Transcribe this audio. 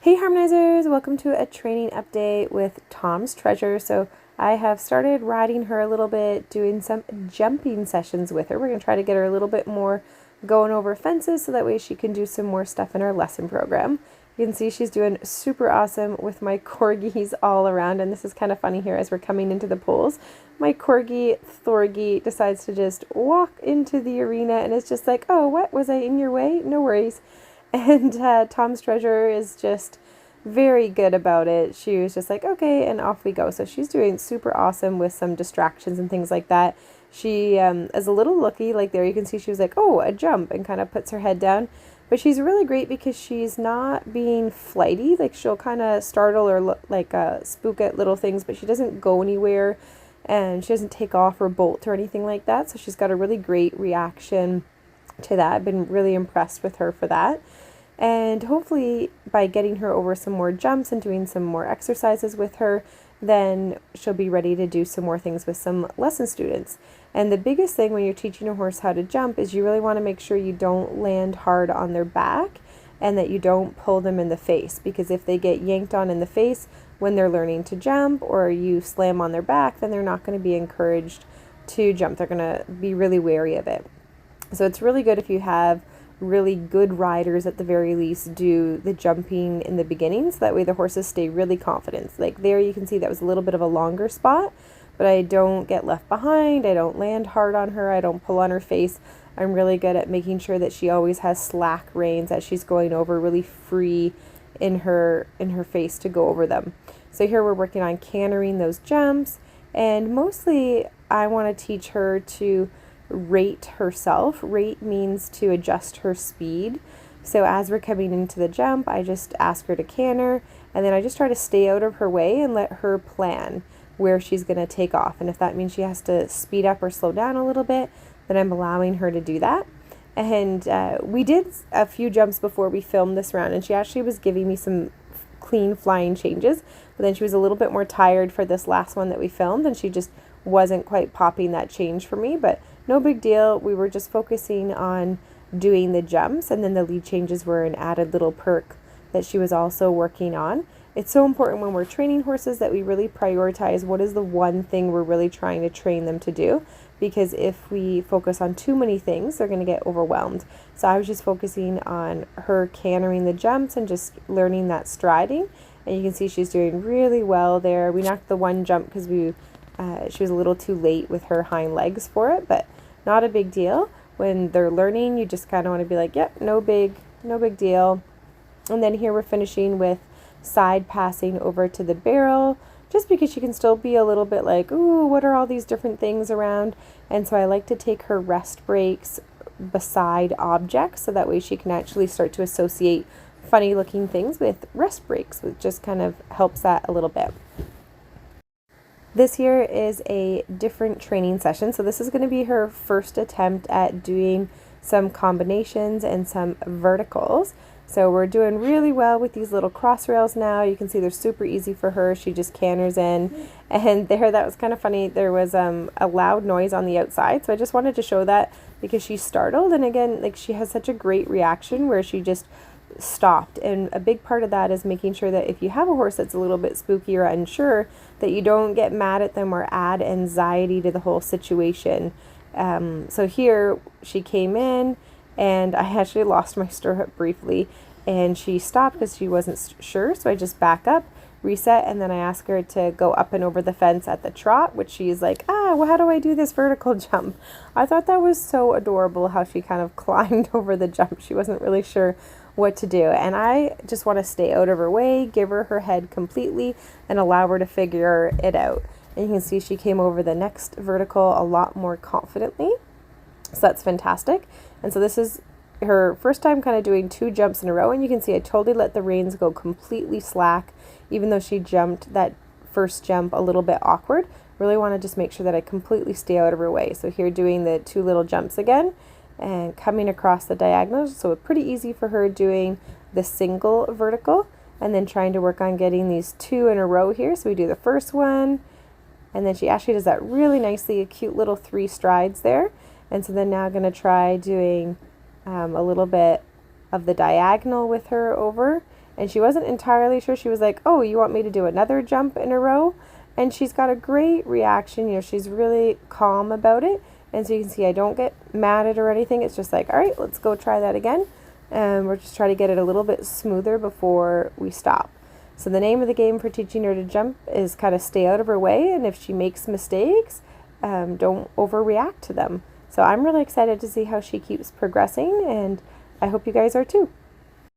Hey Harmonizers, welcome to a training update with Tom's Treasure. So I have started riding her a little bit, doing some jumping sessions with her. We're going to try to get her a little bit more going over fences so that way she can do some more stuff in our lesson program. You can see she's doing super awesome with my corgis all around, and this is kind of funny here as we're coming into the poles. My corgi, Thorgy, decides to just walk into the arena and it's just like, oh, what? Was I in your way? No worries. And Tom's Treasure is just very good about it. She was just like, okay, and off we go. So she's doing super awesome with some distractions and things like that. She is a little looky, like there you can see she was like, oh, a jump, and kind of puts her head down. But she's really great because she's not being flighty. Like she'll kind of startle or look like spook at little things, but she doesn't go anywhere and she doesn't take off or bolt or anything like that. So she's got a really great reaction to that. I've been really impressed with her for that. And hopefully by getting her over some more jumps and doing some more exercises with her, then she'll be ready to do some more things with some lesson students. And the biggest thing when you're teaching a horse how to jump is you really want to make sure you don't land hard on their back and that you don't pull them in the face, because if they get yanked on in the face when they're learning to jump or you slam on their back, then they're not going to be encouraged to jump. They're going to be really wary of it. So it's really good if you have really good riders at the very least do the jumping in the beginning, so that way the horses stay really confident. Like there you can see that was a little bit of a longer spot, but I don't get left behind, I don't land hard on her, I don't pull on her face. I'm really good at making sure that she always has slack reins as she's going over, really free in her face to go over them. So here we're working on cantering those jumps, and mostly I want to teach her to rate herself. Rate means to adjust her speed. So as we're coming into the jump, I just ask her to canter, and then I just try to stay out of her way and let her plan where she's going to take off. And if that means she has to speed up or slow down a little bit, then I'm allowing her to do that. And we did a few jumps before we filmed this round, and she actually was giving me some clean flying changes, but then she was a little bit more tired for this last one that we filmed, and she just wasn't quite popping that change for me. But no big deal. We were just focusing on doing the jumps, and then the lead changes were an added little perk that she was also working on. It's so important when we're training horses that we really prioritize what is the one thing we're really trying to train them to do, because if we focus on too many things, they're going to get overwhelmed. So I was just focusing on her cantering the jumps and just learning that striding, and you can see she's doing really well there. We knocked the one jump because she was a little too late with her hind legs for it, but not a big deal. When they're learning, you just kind of want to be like, yep, no big deal. And then here we're finishing with side passing over to the barrel, just because she can still be a little bit like, ooh, what are all these different things around? And so I like to take her rest breaks beside objects, so that way she can actually start to associate funny looking things with rest breaks, which just kind of helps that a little bit. This here is a different training session. So this is going to be her first attempt at doing some combinations and some verticals. So we're doing really well with these little cross rails now. You can see they're super easy for her. She just canters in. And there, that was kind of funny. There was a loud noise on the outside. So I just wanted to show that because she's startled. And again, like she has such a great reaction where she just stopped. And a big part of that is making sure that if you have a horse that's a little bit spooky or unsure, that you don't get mad at them or add anxiety to the whole situation. So here she came in, and I actually lost my stirrup briefly, and she stopped because she wasn't sure. So I just back up, reset, and then I ask her to go up and over the fence at the trot, which she's like, well, how do I do this vertical jump? I thought that was so adorable how she kind of climbed over the jump. She wasn't really sure what to do, and I just want to stay out of her way, give her her head completely, and allow her to figure it out. And you can see she came over the next vertical a lot more confidently, so that's fantastic. And so this is her first time kind of doing two jumps in a row, and you can see I totally let the reins go completely slack, even though she jumped that first jump a little bit awkward. Really want to just make sure that I completely stay out of her way. So here doing the two little jumps again and coming across the diagonals, so pretty easy for her doing the single vertical, and then trying to work on getting these two in a row here. So we do the first one, and then she actually does that really nicely, a cute little 3 strides there. And so then now I'm going to try doing a little bit of the diagonal with her over, and she wasn't entirely sure. She was like, oh, you want me to do another jump in a row? And she's got a great reaction. You know, she's really calm about it. And so you can see I don't get mad at her or anything. It's just like, all right, let's go try that again. And we're just trying to get it a little bit smoother before we stop. So the name of the game for teaching her to jump is kind of stay out of her way. And if she makes mistakes, don't overreact to them. So I'm really excited to see how she keeps progressing, and I hope you guys are too.